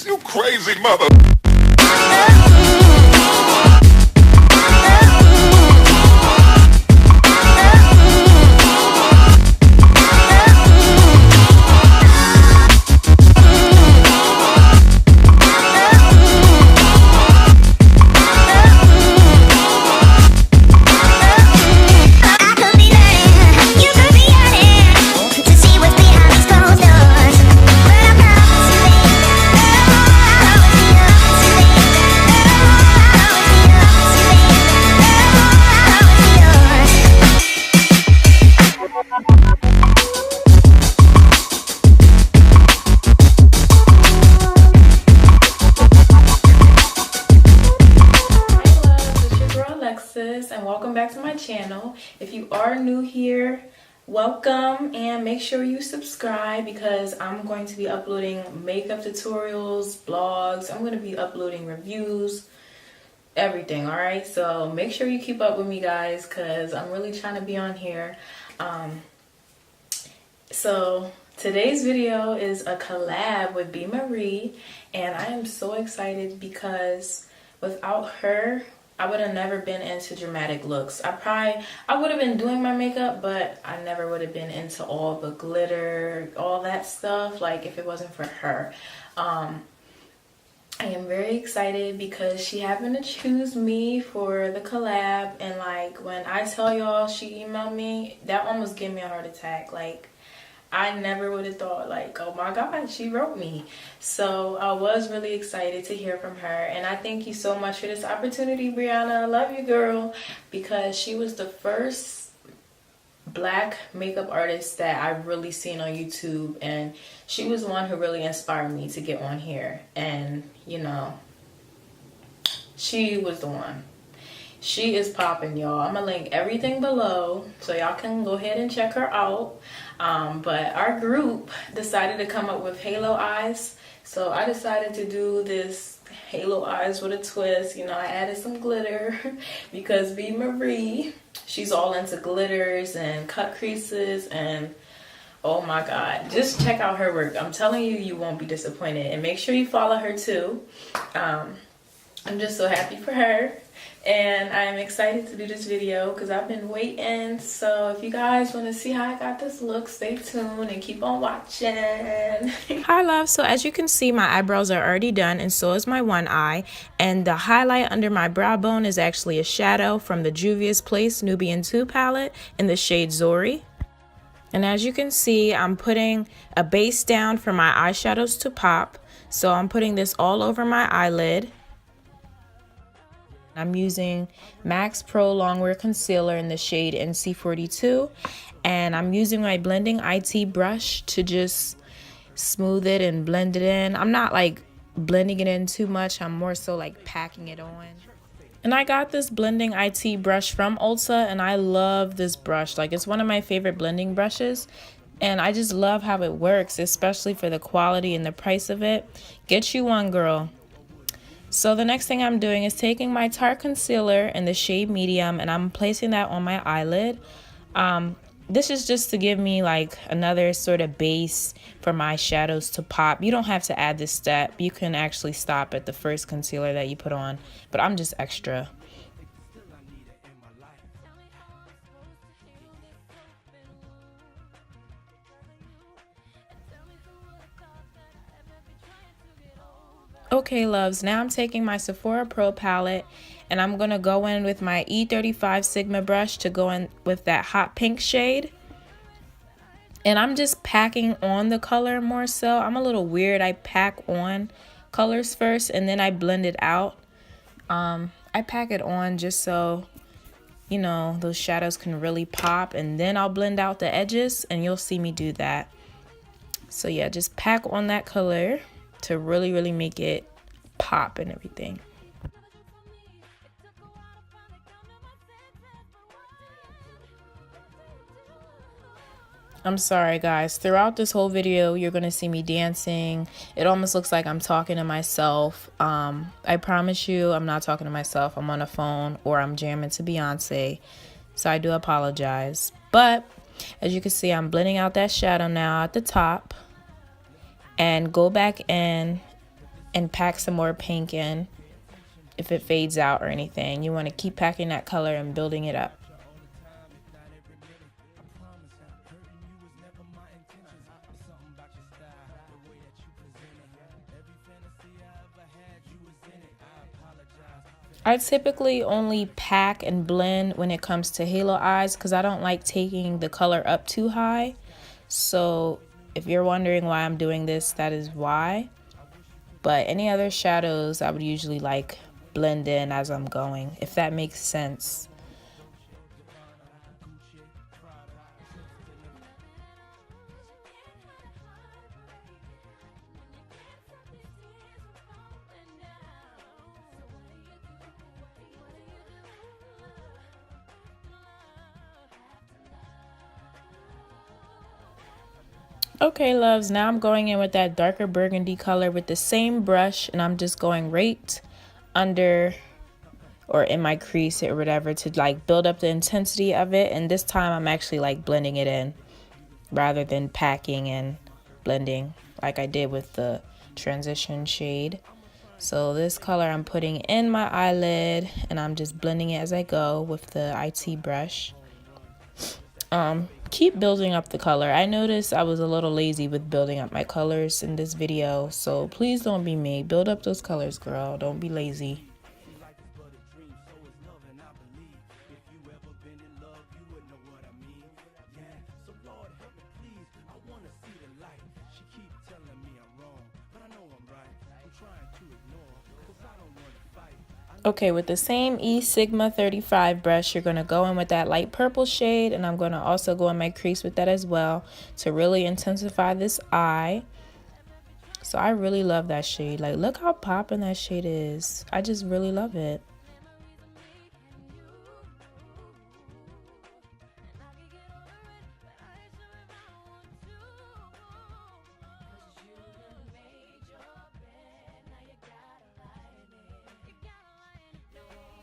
You crazy mother. And welcome back to my channel. If you are new here, welcome, and make sure you subscribe because I'm going to be uploading makeup tutorials, blogs. I'm going to be uploading reviews, everything. All right, so make sure you keep up with me, guys, because I'm really trying to be on here. So today's video is a collab with Briana Marie, and I am so excited because without her, I would have never been into dramatic looks. I would have been doing my makeup, but I never would have been into all the glitter, all that stuff, like if it wasn't for her. I am very excited because she happened to choose me for the collab, and like when I tell y'all she emailed me, that almost gave me a heart attack. Like, I never would have thought, like, oh my God, she wrote me. So I was really excited to hear from her. And I thank you so much for this opportunity, Briana. I love you, girl. Because she was the first black makeup artist that I've really seen on YouTube. And she was the one who really inspired me to get on here. And, you know, she was the one. She is popping, y'all. I'm gonna link everything below so y'all can go ahead and check her out. But our group decided to come up with halo eyes, so I decided to do this halo eyes with a twist. You know, I added some glitter because Briana Marie, she's all into glitters and cut creases, and oh my God, just check out her work. I'm telling you, you won't be disappointed. And make sure you follow her too. I'm just so happy for her, and I'm excited to do this video because I've been waiting. So if you guys want to see how I got this look, stay tuned and keep on watching. Hi love, so as you can see, my eyebrows are already done, and so is my one eye, and the highlight under my brow bone is actually a shadow from the Juvia's Place Nubian 2 palette in the shade Zori. And as you can see, I'm putting a base down for my eyeshadows to pop, so I'm putting this all over my eyelid. I'm using Max Pro Longwear Concealer in the shade NC42, and I'm using my blending IT brush to just smooth it and blend it in. I'm not like blending it in too much, I'm more so like packing it on. And I got this blending IT brush from Ulta, and I love this brush. Like, it's one of my favorite blending brushes, and I just love how it works, especially for the quality and the price of it. Get you one, girl. So the next thing I'm doing is taking my Tarte concealer in the shade medium, and I'm placing that on my eyelid. This is just to give me like another sort of base for my shadows to pop. You don't have to add this step. You can actually stop at the first concealer that you put on, but I'm just extra. Okay, loves, now I'm taking my Sephora Pro palette, and I'm going to go in with my E35 Sigma brush to go in with that hot pink shade. And I'm just packing on the color more so. I'm a little weird. I pack on colors first, and then I blend it out. I pack it on just so, you know, those shadows can really pop, and then I'll blend out the edges, and you'll see me do that. So yeah, just pack on that color to really make it pop and everything. I'm sorry guys, throughout this whole video you're gonna see me dancing. It almost looks like I'm talking to myself. I promise you I'm not talking to myself. I'm on a phone or I'm jamming to Beyonce, so I do apologize. But as you can see, I'm blending out that shadow now at the top, and go back in and pack some more pink in if it fades out or anything. You want to keep packing that color and building it up. I typically only pack and blend when it comes to halo eyes because I don't like taking the color up too high. So if you're wondering why I'm doing this, that is why. But any other shadows, I would usually like blend in as I'm going, if that makes sense. Okay, loves, now I'm going in with that darker burgundy color with the same brush, and I'm just going right under or in my crease or whatever to like build up the intensity of it. And this time I'm actually like blending it in rather than packing and blending like I did with the transition shade. So this color I'm putting in my eyelid, and I'm just blending it as I go with the IT brush. Keep building up the color. I noticed I was a little lazy with building up my colors in this video, so please don't be me. Build up those colors, girl. Don't be lazy. Okay, with the same E Sigma 35 brush, you're going to go in with that light purple shade, and I'm going to also go in my crease with that as well to really intensify this eye. So I really love that shade. Like, look how popping that shade is. I just really love it.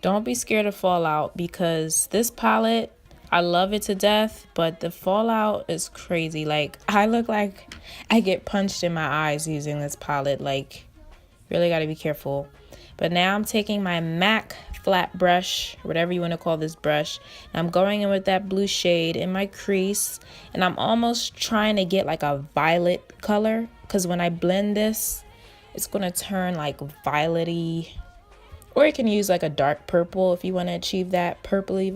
Don't be scared of fallout, because this palette, I love it to death, but the fallout is crazy. Like, I look like I get punched in my eyes using this palette. Like, really got to be careful. But now I'm taking my MAC flat brush, whatever you want to call this brush, and I'm going in with that blue shade in my crease, and I'm almost trying to get like a violet color, because when I blend this, it's going to turn like violet-y. Or you can use like a dark purple if you want to achieve that purpley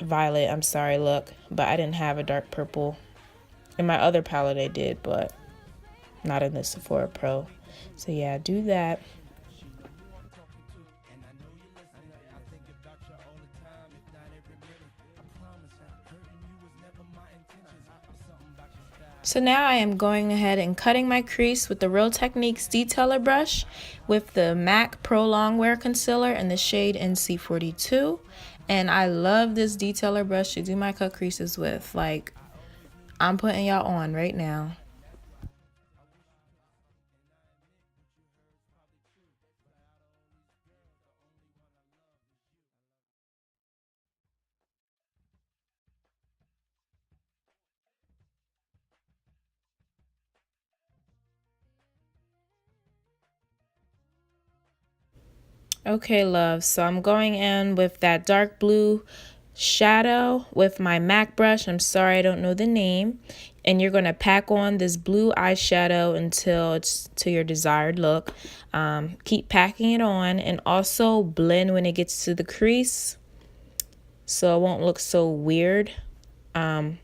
violet, I'm sorry, look. But I didn't have a dark purple. In my other palette I did, but not in the Sephora Pro. So yeah, do that. So now I am going ahead and cutting my crease with the Real Techniques Detailer brush with the MAC Pro Longwear Concealer in the shade NC42. And I love this detailer brush to do my cut creases with. Like, I'm putting y'all on right now. Okay, love, so I'm going in with that dark blue shadow with my MAC brush. I'm sorry, I don't know the name. And you're going to pack on this blue eyeshadow until it's to your desired look. Keep packing it on, and also blend when it gets to the crease so it won't look so weird. I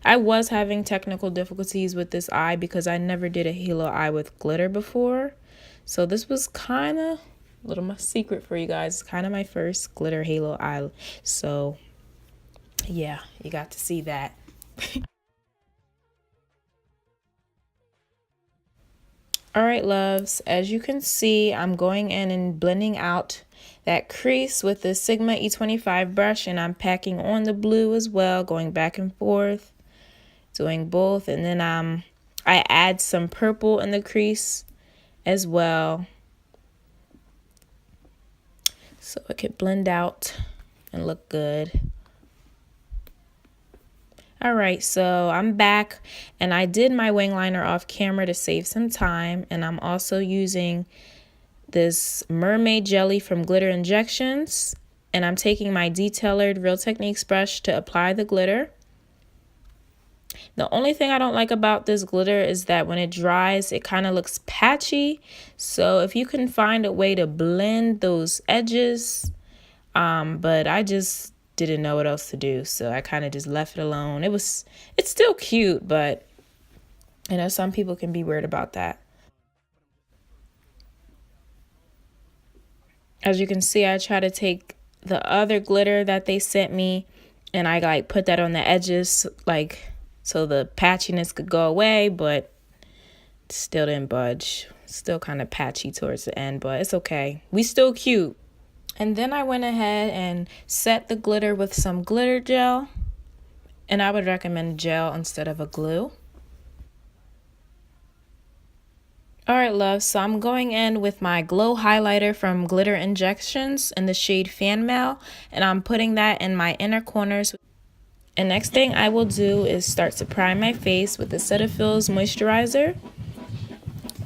was having technical difficulties with this eye because I never did a halo eye with glitter before. So this was kind of a little my secret for you guys. It's kind of my first glitter halo eye. So yeah, you got to see that. All right, loves, as you can see, I'm going in and blending out that crease with the Sigma E25 brush, and I'm packing on the blue as well, going back and forth, doing both. And then I add some purple in the crease as well, so it could blend out and look good. Alright, so I'm back and I did my wing liner off camera to save some time, and I'm also using this mermaid jelly from Glitter Injections, and I'm taking my detailered Real Techniques brush to apply the glitter. The only thing I don't like about this glitter is that when it dries, it kind of looks patchy. So if you can find a way to blend those edges, but I just didn't know what else to do, so I kind of just left it alone. It's still cute, but you know, some people can be weird about that. As you can see, I try to take the other glitter that they sent me and I like put that on the edges, like so the patchiness could go away, but still didn't budge. Still kind of patchy towards the end, but it's okay. We still cute. And then I went ahead and set the glitter with some glitter gel. And I would recommend gel instead of a glue. Alright, love, so I'm going in with my glow highlighter from Glitter Injections in the shade Fan Mail. And I'm putting that in my inner corners. And next thing I will do is start to prime my face with the Cetaphil's moisturizer.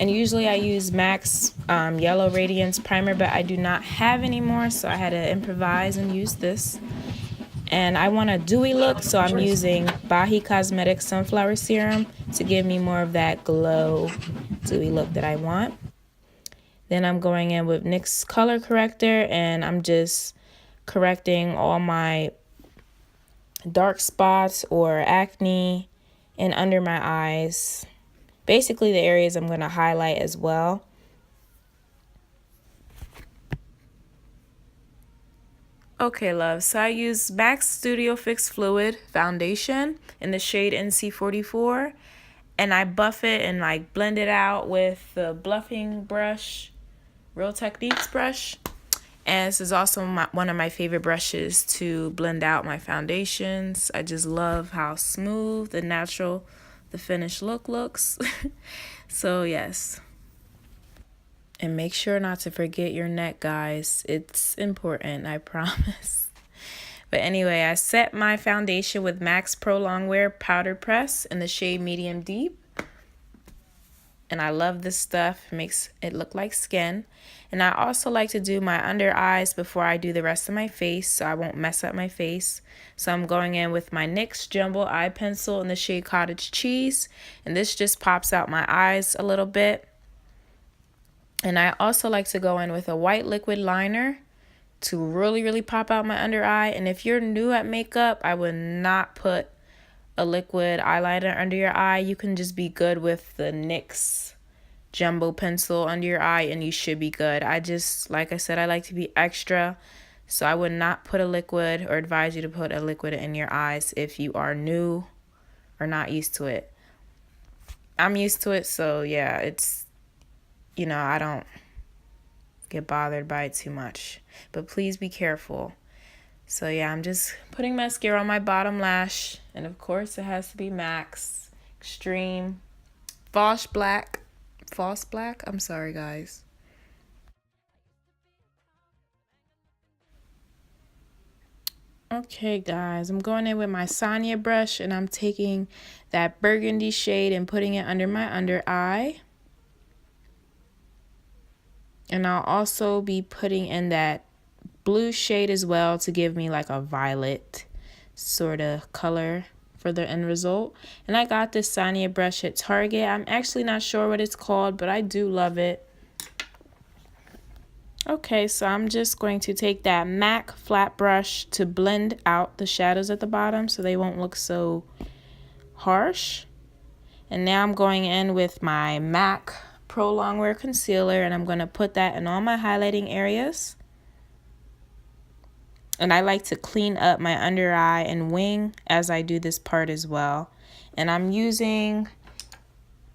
And usually I use MAC's Yellow Radiance Primer, but I do not have anymore, so I had to improvise and use this. And I want a dewy look, so I'm using Bahi Cosmetics Sunflower Serum to give me more of that glow, dewy look that I want. Then I'm going in with NYX Color Corrector, and I'm just correcting all my dark spots or acne and under my eyes. Basically the areas I'm going to highlight as well. Okay, love, so I use MAC Studio Fix Fluid Foundation in the shade NC44. And I buff it and like blend it out with the bluffing brush, Real Techniques brush. And this is also one of my favorite brushes to blend out my foundations. I just love how smooth and natural the finished look looks. So yes. And make sure not to forget your neck, guys. It's important, I promise. But anyway, I set my foundation with MAC Pro Longwear Powder Press in the shade Medium Deep. And I love this stuff. It makes it look like skin. And I also like to do my under eyes before I do the rest of my face, so I won't mess up my face. So I'm going in with my NYX Jumbo Eye Pencil in the shade Cottage Cheese. And this just pops out my eyes a little bit. And I also like to go in with a white liquid liner to really pop out my under eye. And if you're new at makeup, I would not put a liquid eyeliner under your eye. You can just be good with the NYX Jumbo pencil under your eye and you should be good. Like I said, I like to be extra, so I would not put a liquid or advise you to put a liquid in your eyes if you are new or not used to it. I'm used to it, so yeah, it's, you know, I don't get bothered by it too much, but please be careful. So yeah, I'm just putting mascara on my bottom lash, and of course it has to be MAC's Extreme False Black. I'm sorry, guys. Okay, guys, I'm going in with my Sonia brush, and I'm taking that burgundy shade and putting it under my under eye. And I'll also be putting in that blue shade as well to give me like a violet sort of color for the end result. And I got this Sonia brush at Target. I'm actually not sure what it's called, but I do love it. Okay, so I'm just going to take that MAC flat brush to blend out the shadows at the bottom so they won't look so harsh. And now I'm going in with my MAC Pro Longwear Concealer, and I'm going to put that in all my highlighting areas. And I like to clean up my under eye and wing as I do this part as well. And I'm using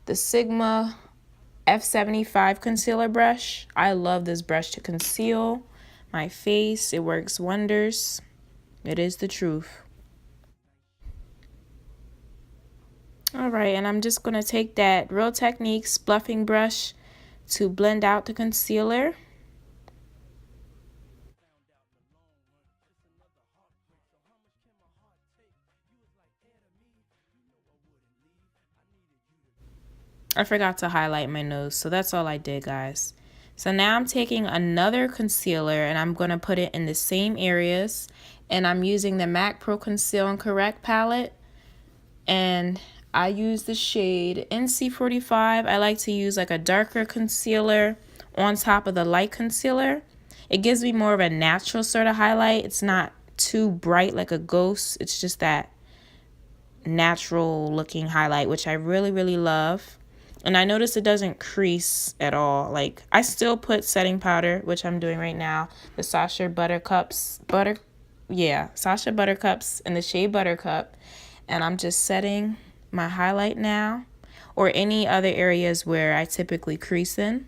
the Sigma F75 concealer brush. I love this brush to conceal my face. It works wonders. It is the truth. Alright, and I'm just going to take that Real Techniques bluffing brush to blend out the concealer. I forgot to highlight my nose, so that's all I did, guys. So now I'm taking another concealer and I'm going to put it in the same areas. And I'm using the MAC Pro Conceal and Correct palette. And I use the shade NC45. I like to use like a darker concealer on top of the light concealer. It gives me more of a natural sort of highlight. It's not too bright like a ghost. It's just that natural looking highlight, which I really, really love. And I notice it doesn't crease at all. Like, I still put setting powder, which I'm doing right now. The Sacha Butter Cups, Sacha Butter Cups in the shade Buttercup. And I'm just setting my highlight now, or any other areas where I typically crease in.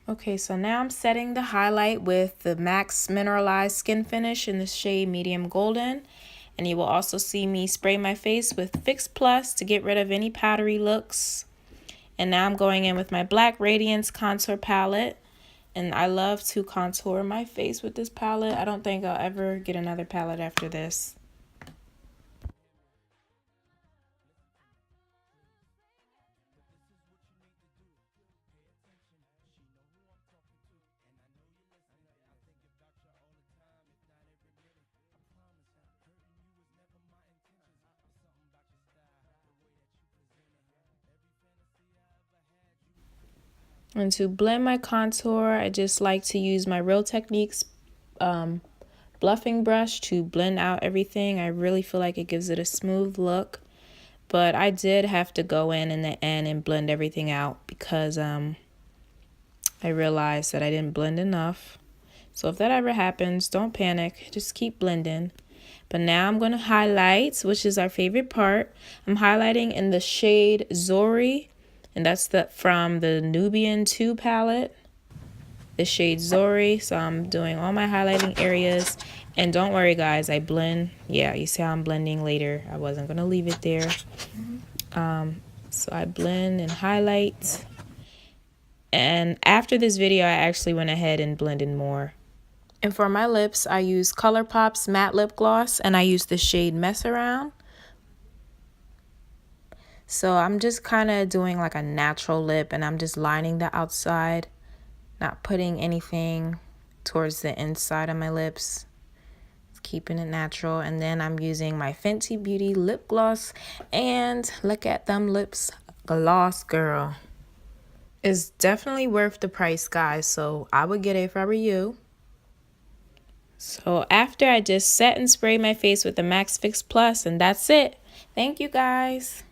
Okay, so now I'm setting the highlight with the MAC's Mineralized Skin Finish in the shade Medium Golden. And you will also see me spray my face with Fix Plus to get rid of any powdery looks. And now I'm going in with my Black Radiance Contour Palette. And I love to contour my face with this palette. I don't think I'll ever get another palette after this. And to blend my contour, I just like to use my Real Techniques bluffing brush to blend out everything. I really feel like it gives it a smooth look. But I did have to go in the end and blend everything out because I realized that I didn't blend enough. So if that ever happens, don't panic. Just keep blending. But now I'm going to highlight, which is our favorite part. I'm highlighting in the shade Zori. And that's from the Nubian 2 palette, the shade Zori. So I'm doing all my highlighting areas. And don't worry, guys, I blend. Yeah, you see how I'm blending later. I wasn't going to leave it there. So I blend and highlight. And after this video, I actually went ahead and blended more. And for my lips, I use ColourPop's Matte Lip Gloss. And I use the shade Mess Around. So I'm just kind of doing like a natural lip, and I'm just lining the outside, not putting anything towards the inside of my lips, keeping it natural. And then I'm using my Fenty Beauty lip gloss, and look at them lips gloss, girl. It's definitely worth the price, guys, so I would get it if I were you. So after I just set and spray my face with the MAC's Fix Plus, and that's it. Thank you, guys.